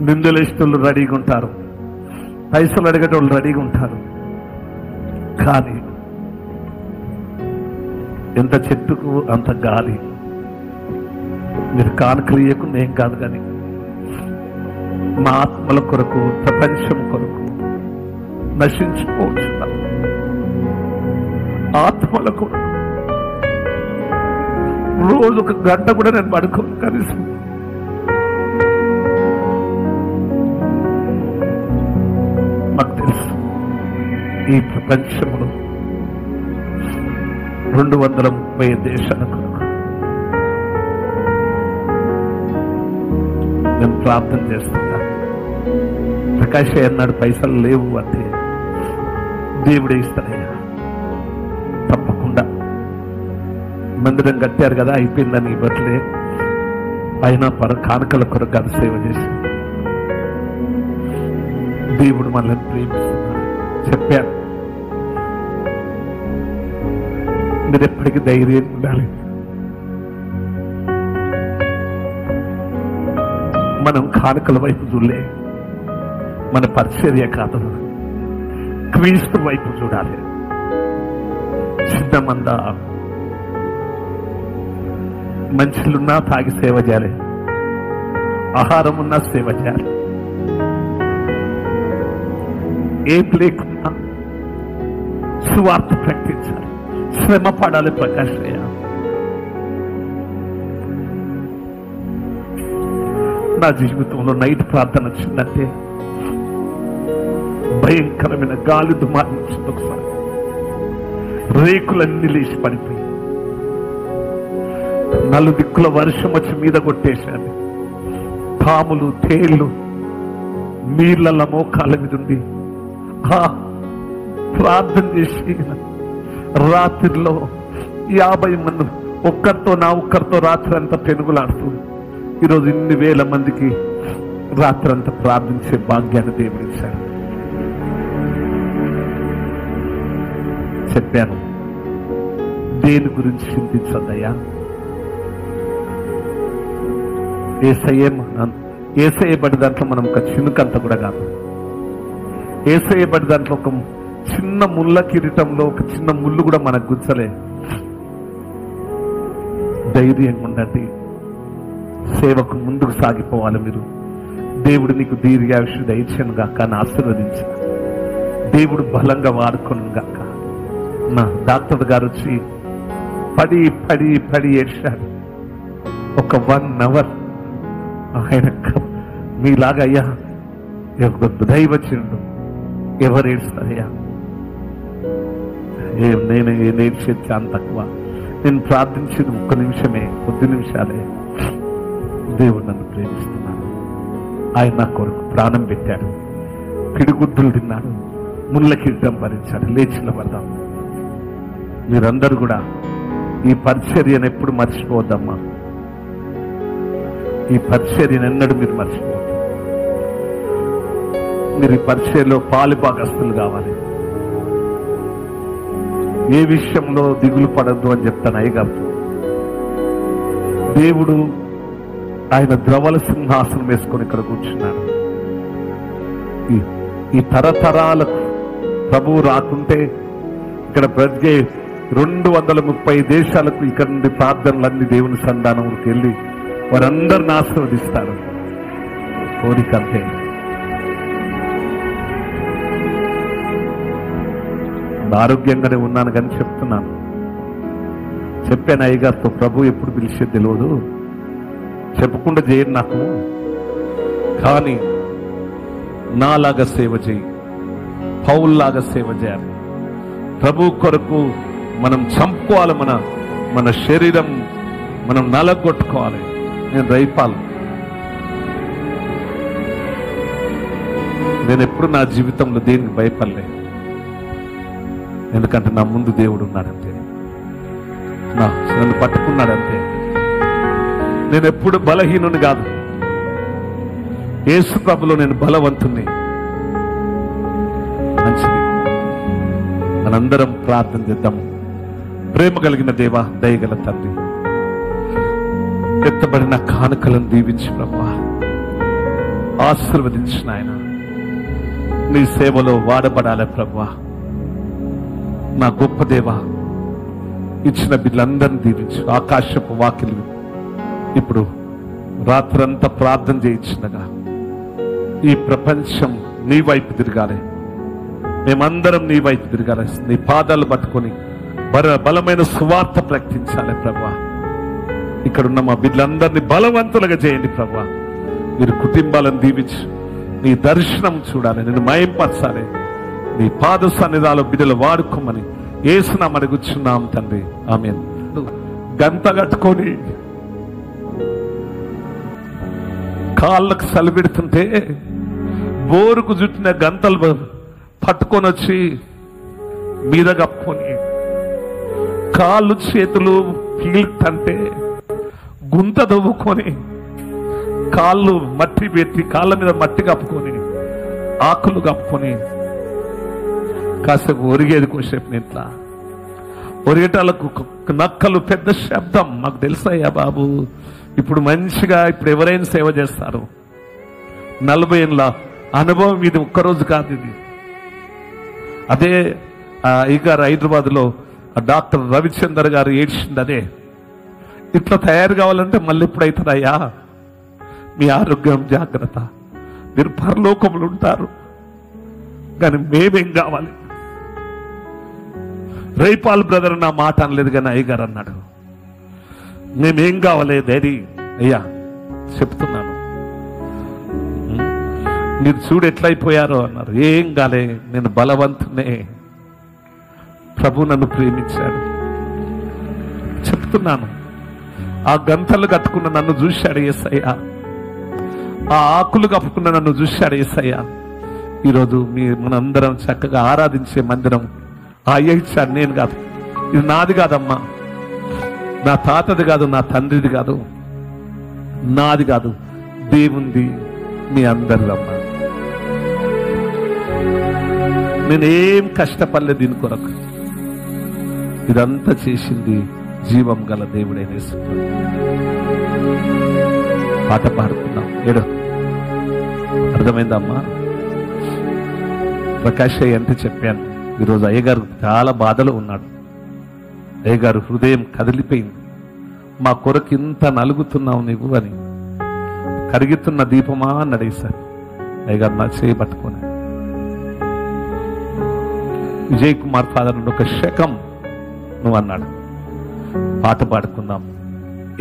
నిందలు వేసేటోళ్ళు రెడీగా ఉంటారు, పైసలు అడిగేటోళ్ళు రెడీగా ఉంటారు. కానీ ఎంత చెట్టుకు అంత గాలి. మీరు కానుకలు ఇవ్వకుండా ఏం కాదు, కానీ మా ఆత్మల కొరకు, ప్రపంచం కొరకు నశించిపోవచ్చు. ఆత్మల కొరకు రోజు 1 గంట కూడా నేను పడుకోను కనీసం. మాకు తెలుసు ఈ ప్రపంచంలో 230 దేశాల కొరకు నేను ప్రార్థన చేస్తున్నా. ప్రకాశ్ అన్నాడు పైసలు లేవు అంటే దేవుడే ఇస్తాడయ్యా. తప్పకుండా మందిరం కట్టారు కదా, అయిపోయిందని ఇవ్వట్లే. అయినా కానుకల కొరకు అది సేవ చేసి దేవుడు మనల్ని ప్రేమిస్తున్నాడు. చెప్పాను, మీరు ఎప్పటికీ ధైర్యం ఉండాలి. మనం కానుకల వైపు చూడలే, మన పరిచర్య కాదు, క్రీస్తు వైపు చూడాలి. సిద్ధమంద మంచులున్నా తాగి సేవ చేయాలి, ఆహారం ఉన్నా సేవ చేయాలి. ఏం లేకున్నా సువార్త ప్రకటించాలి, శ్రమ పడాలి. ప్రకాశయ్య, నా జీవితంలో నైట్ ప్రార్థన వచ్చిందంటే భయంకరమైన గాలి దుమారం వచ్చింది. ఒకసారి రేకులన్నీ లేచి పడిపోయి 4 దిక్కుల వర్షం వచ్చి మీద కొట్టేశాను. పాములు, తేళ్లు నీళ్ళ మోకాళ్ళ మీద ఉంది. ప్రార్థన చేసి రాత్రిలో 50 మంది ఒక్కరితో రాత్రి అంతా పెనుగులాడుతూ ఈరోజు ఇన్ని వేల మందికి రాత్రి అంతా ప్రార్థించే భాగ్యాన్ని దేవుడిచ్చాడు. చెప్పాను, దేని గురించి చింతించద్దయ్యా. ఏసయ్యబడి దాంట్లో మనం ఒక చినుకంత కూడా కాదు. ఏసయ్యబడి దాంట్లో ఒక చిన్న ముళ్ళ కిరీటంలో ఒక చిన్న ముళ్ళు కూడా మనకు గుచ్చలే. ధైర్యంగా ఉండండి, సేవకు ముందుకు సాగిపోవాలి. మీరు దేవుడు నీకు దీర్ఘాయుష్షు దయచేయను గాక, అని ఆశీర్వదించిన దేవుడు బలంగా వాడుకోను గాక. నా డాక్టర్ గారు వచ్చి పడి పడి పడి ఏడ్చాడు. ఒక 1 అవర్ ఆయన మీలాగా అయ్యా దైవచనుడు ఎవరు ఏడుస్తారయ్యా? నేను ఏడ్చేది చాలా తక్కువ. నేను ప్రార్థించేది 1 నిమిషమే, కొద్ది నిమిషాలే. దేవుడు నన్ను ప్రేమిస్తున్నాడు. ఆయన నా కొరకు ప్రాణం పెట్టాడు, పిడిగుద్దులు తిన్నాడు, ముళ్ళ కిరీటం భరించాడు. లేచిన పడదాం. మీరందరూ కూడా ఈ పరిచర్యను ఎప్పుడు మర్చిపోవద్దమ్మా. ఈ పరిచర్యను ఎన్నడూ మీరు మర్చిపోవద్దు. మీరు ఈ పరిచర్యలో పాలుభాగస్తులు కావాలి. ఏ విషయంలో దిగులు పడద్దు అని చెప్తాను అయ్యగారితో. దేవుడు ఆయన ద్రవల సింహాసనం వేసుకొని ఇక్కడ కూర్చున్నాడు. ఈ తరతరాలకు ప్రభువు రాకుంటే ఇక్కడ బ్రతికే 230 దేశాలకు ఇక్కడ నుండి ప్రార్థనలన్నీ దేవుని సంధానంలోకి వెళ్ళి వారందరిని ఆశీర్వదిస్తారు. కోరికంతే. ఆరోగ్యంగానే ఉన్నాను కానీ చెప్తున్నాను. చెప్పాను అయ్యగారితో, ప్రభు ఎప్పుడు పిలిచేది తెలియదు, చెప్పకుండా చేయను నాకు, కానీ నాలాగా సేవ చేయి, పౌల్లాగా సేవ చేయాలి. ప్రభు కొరకు మనం చంపుకోవాలి, మన శరీరం మనం నలగొట్టుకోవాలి. నేను రైపాలు. నేను ఎప్పుడు నా జీవితంలో దేనికి భయపడలే, ఎందుకంటే నా ముందు దేవుడు ఉన్నాడంతే, నన్ను పట్టుకున్నాడంతే. నేను ఎప్పుడు బలహీనుని కాదు, యేసు ప్రభులో నేను బలవంతుని. మంచిది, మనందరం ప్రార్థన చేద్దాం. ప్రేమ కలిగిన దేవా, దయగల తండ్రి, ఎత్తబడిన కానుకలను దీవించు ప్రభా. ఆశీర్వదించిన ఆయన నీ సేవలో వాడబడాలి ప్రభువా. నా గొప్ప దేవా, ఇచ్చిన బిడ్డలందరినీ దీవించు. ఆకాశపు వాకిలు ఇప్పుడు రాత్రంతా ప్రార్థన చేయించినగా ఈ ప్రపంచం నీ వైపు తిరగాలి, మేమందరం నీ వైపు తిరగాలి. నీ పాదాలు పట్టుకొని బలమైన సువార్త ప్రకటించాలి ప్రభువా. ఇక్కడున్న మా బిడ్డలందరినీ బలవంతులుగా చేయండి ప్రభువా. మీరు కుటుంబాలను దీవించు, నీ దర్శనం చూడాలి, నేను మయంపరచాలి. నీ పాద సన్నిధానంలో బిడ్డలు వాడుకోమని యేసునామమున కూర్చున్నాం తండ్రి, ఆమేన్. గంత కట్టుకొని కాళ్ళకు సలిపెడుతుంటే బోరుకు చుట్టిన గంతలు పట్టుకొని వచ్చి మీద కప్పుకొని కాళ్ళు చేతులు పీలుతంటే గుంత దవ్వుకొని కాళ్ళు మట్టి పెట్టి కాళ్ళ మీద మట్టి కప్పుకొని ఆకులు కప్పుకొని కాసేపు ఒరిగేది కోసేపు ఇంట్లో ఒరిగేటాలకు నక్కలు పెద్ద శబ్దం. మాకు తెలుసయ్యా బాబు, ఇప్పుడు మంచిగా ఇప్పుడు ఎవరైనా సేవ చేస్తారు. 40 ఏళ్ళ అనుభవం ఇది, ఒక్కరోజు కాదు ఇది. అదే ఈ గారు హైదరాబాద్లో డాక్టర్ రవిచందర్ గారు ఏడ్చింది అదే. ఇట్లా తయారు కావాలంటే మళ్ళీ ఎప్పుడైతుందయ్యా, మీ ఆరోగ్యం జాగ్రత్త, మీరు పరలోకములు ఉంటారు, కానీ మేమేం కావాలి? రైపాల్ బ్రదర్ నా మాట అనలేదు, కానీ అయ్యగారు అన్నాడు, మేమేం కావాలి డాడీ? అయ్యా చెప్తున్నాను, మీరు చూడు ఎట్లయిపోయారో అన్నారు. ఏం కాలే, నేను బలవంతునే, ప్రభు నన్ను ప్రేమించాడు. చెప్తున్నాను, ఆ గంతలు కట్టుకున్న నన్ను చూశాడు యేసయ్య, ఆ ఆకులు కప్పుకున్న నన్ను చూశాడు యేసయ్య. ఈరోజు మనందరం చక్కగా ఆరాధించే మందిరం అయ్య ఇచ్చాడు, నేను కాదు. ఇది నాది కాదమ్మా, నా తాతది కాదు, నా తండ్రిది కాదు, నాది కాదు, దేవుంది, మీ అందరిదమ్మా. నేనేం కష్టపడలేదు దీని కొరకు, ఇదంతా చేసింది జీవం గల దేవుడైన యేసు. పాట పాడుతున్నాం, ఏడు అర్థమైందమ్మా? ప్రకాష్ అయ్య అంటే చెప్పాను, ఈరోజు అయ్యగారు చాలా బాధలో ఉన్నాడు. అయ్యగారు హృదయం కదిలిపోయింది. మా కొరకు ఇంత నలుగుతున్నావు నీవు అని. కరుగుతున్న దీపమా అన్నాడు ఈసారి అయ్యగారు నా చేయి పట్టుకొని. విజయ్ కుమార్ ఫాదర్ నుండి ఒక శకం నువ్వు అన్నాడు. పాట పాడుకుందాం,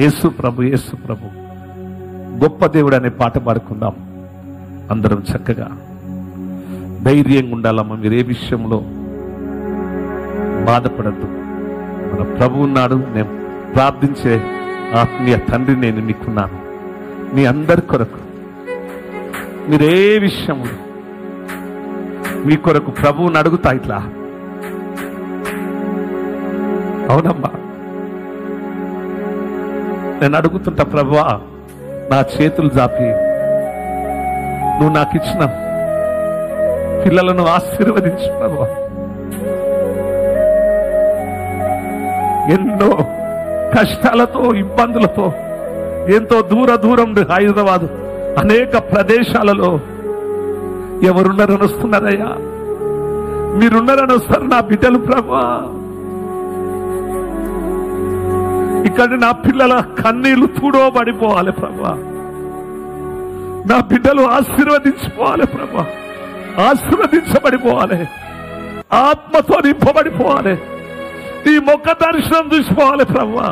యేసు ప్రభు యేసు ప్రభు గొప్ప దేవుడు అనే పాట పాడుకుందాం. అందరం చక్కగా ధైర్యంగా ఉండాలమ్మా. మీరు ఏ విషయంలో బాధపడద్దు. మన ప్రభు ఉన్నాడు. నేను ప్రార్థించే ఆత్మీయ తండ్రి నేను మీకున్నాను. మీ అందరి కొరకు మీరే విషయంలో మీ కొరకు ప్రభువుని అడుగుతా ఇట్లా. అవునమ్మా, నేను అడుగుతుంటా, ప్రభువా నా చేతులు జాపి నువ్వు నాకు ఇచ్చిన పిల్లలను ఆశీర్వదించు ప్రభువా. ఎన్నో కష్టాలతో ఇబ్బందులతో ఎంతో దూరం హైదరాబాద్ అనేక ప్రదేశాలలో ఎవరున్నారని వస్తున్నారయ్యా, మీరున్నారని వస్తారు నా బిడ్డలు ప్రభువా. ఇక్కడ నా పిల్లల కన్నీళ్లు తుడవబడిపోవాలి ప్రభువా. నా బిడ్డలు ఆశీర్వదించిపోవాలి ప్రభువా, ఆశీర్వదించబడిపోవాలి, ఆత్మతో నింపబడిపోవాలి, నీ ముఖ దర్శనం చూసిపోవాలి ప్రభువా,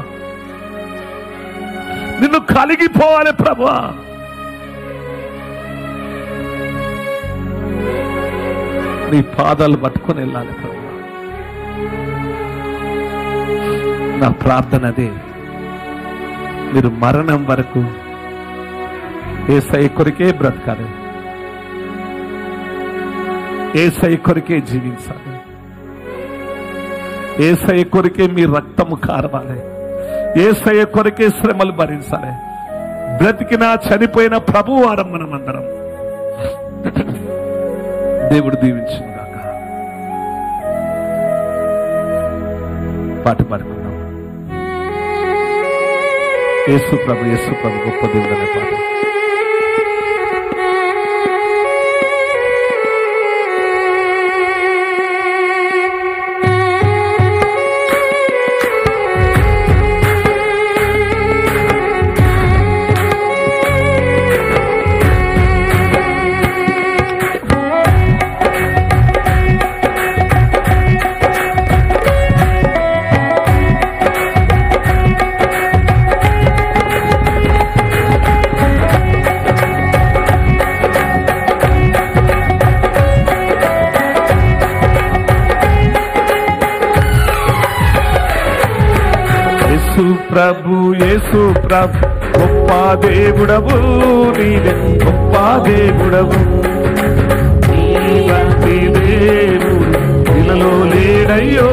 నిన్ను కలిగిపోవాలి ప్రభువా. నీ పాదాలు పట్టుకొని వెళ్ళాలి ప్రభువా. నా ప్రార్థన అదే, మీరు మరణం వరకు యేసయ్య కొరికే బ్రతకాలి, యేసయ్య కొరికే జీవించాలి, యేసయ్య కొరికే మీ రక్తము కారవాలి, యేసయ్య కొరికే శ్రమలు భరించాలి. బ్రతికినా చనిపోయిన ప్రభువు వారం మనమందరం. దేవుడు దీవించును గాక. పాట పాడుకుందాం. యేసు ప్రభు గొప్ప దేవుడు అనే పాట. యేసు ప్రభు గొప్ప దేవుడవు నీవే, గొప్ప దేవుడవు. నీవంటి దేవుడు ఇలలో లేడయ్యో.